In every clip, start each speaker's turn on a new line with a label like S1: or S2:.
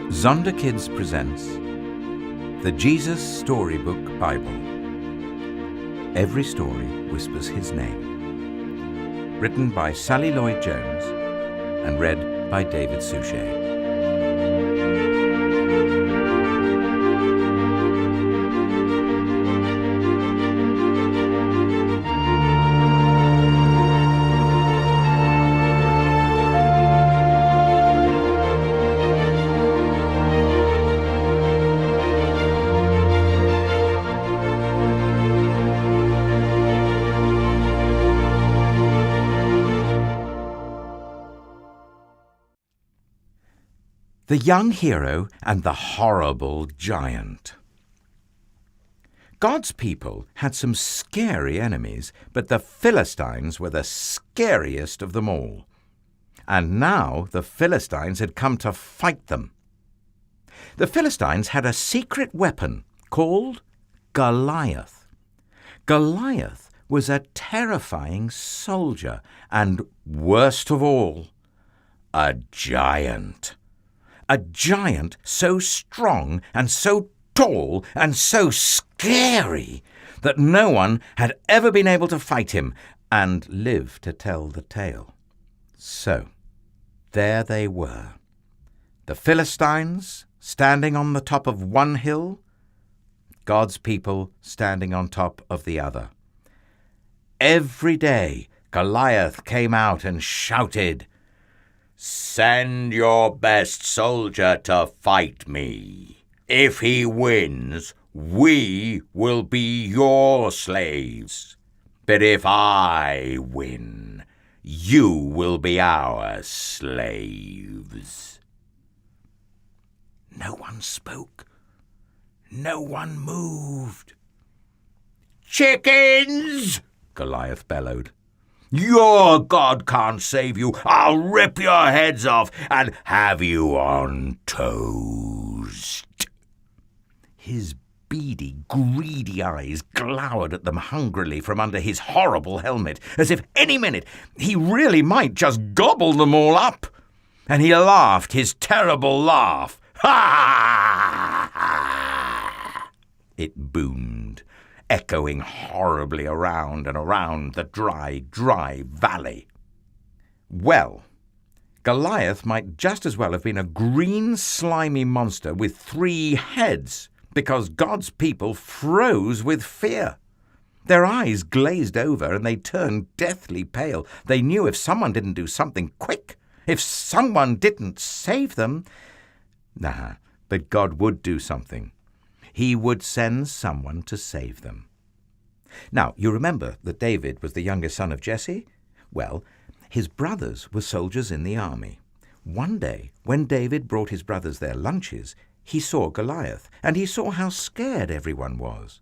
S1: Zonda Kids presents the Jesus Storybook Bible. Every story whispers his name. Written by Sally Lloyd-Jones and read by David Suchet. The young hero and the horrible giant. God's people had some scary enemies, but the Philistines were the scariest of them all. And now the Philistines had come to fight them. The Philistines had a secret weapon called Goliath. Goliath was a terrifying soldier and, worst of all, a giant. A giant so strong and so tall and so scary that no one had ever been able to fight him and live to tell the tale. So, there they were. The Philistines standing on the top of one hill, God's people standing on top of the other. Every day, Goliath came out and shouted, "Send your best soldier to fight me. If he wins, we will be your slaves. But if I win, you will be our slaves." No one spoke. No one moved. "Chickens!" Goliath bellowed. "Your God can't save you. I'll rip your heads off and have you on toast." His beady, greedy eyes glowered at them hungrily from under his horrible helmet, as if any minute he really might just gobble them all up. And he laughed his terrible laugh. "Ha ha ha!" It boomed, echoing horribly around and around the dry, dry valley. Well, Goliath might just as well have been a green, slimy monster with 3 heads, because God's people froze with fear. Their eyes glazed over and they turned deathly pale. They knew if someone didn't do something quick, if someone didn't save them... but God would do something. He would send someone to save them. Now, you remember that David was the youngest son of Jesse? Well, his brothers were soldiers in the army. One day, when David brought his brothers their lunches, he saw Goliath, and he saw how scared everyone was.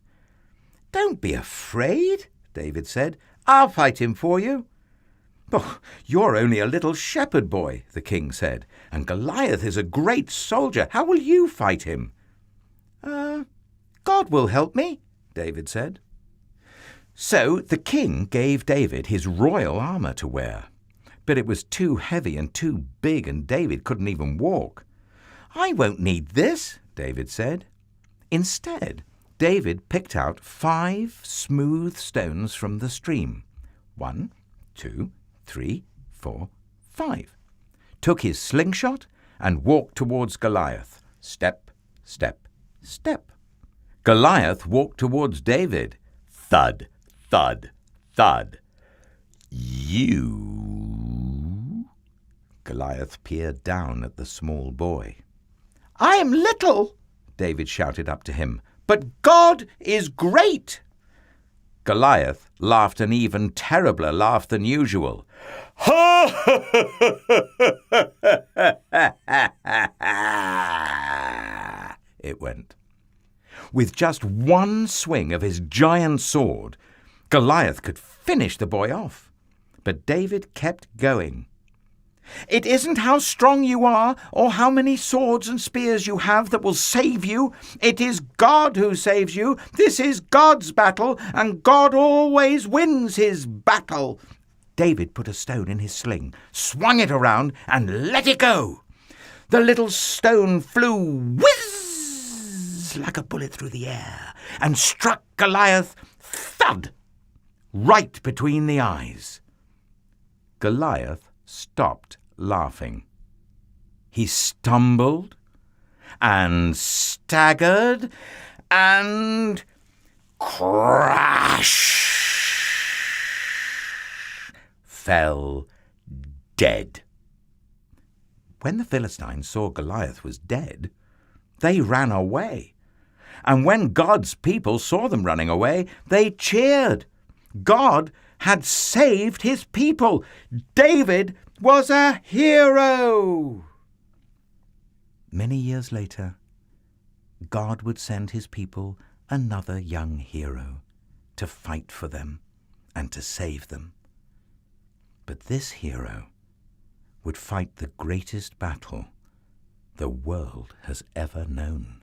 S1: "Don't be afraid," David said. "I'll fight him for you." "Oh, you're only a little shepherd boy," the king said, "and Goliath is a great soldier. How will you fight him?" "God will help me," David said. So the king gave David his royal armor to wear. But it was too heavy and too big, and David couldn't even walk. "I won't need this," David said. Instead, David picked out 5 smooth stones from the stream. 1, 2, 3, 4, 5. Took his slingshot and walked towards Goliath. Step, step, step. Goliath walked towards David. Thud, thud, thud. "You?" Goliath peered down at the small boy. "I am little," David shouted up to him, "but God is great." Goliath laughed an even terribler laugh than usual. It went. With just one swing of his giant sword, Goliath could finish the boy off. But David kept going. "It isn't how strong you are or how many swords and spears you have that will save you. It is God who saves you. This is God's battle, and God always wins his battle." David put a stone in his sling, swung it around, and let it go. The little stone flew whizz like a bullet through the air and struck Goliath thud right between the eyes. Goliath stopped laughing. He stumbled and staggered and crash fell dead. When the Philistines saw Goliath was dead, they ran away. And when God's people saw them running away, they cheered. God had saved his people. David was a hero. Many years later, God would send his people another young hero to fight for them and to save them. But this hero would fight the greatest battle the world has ever known.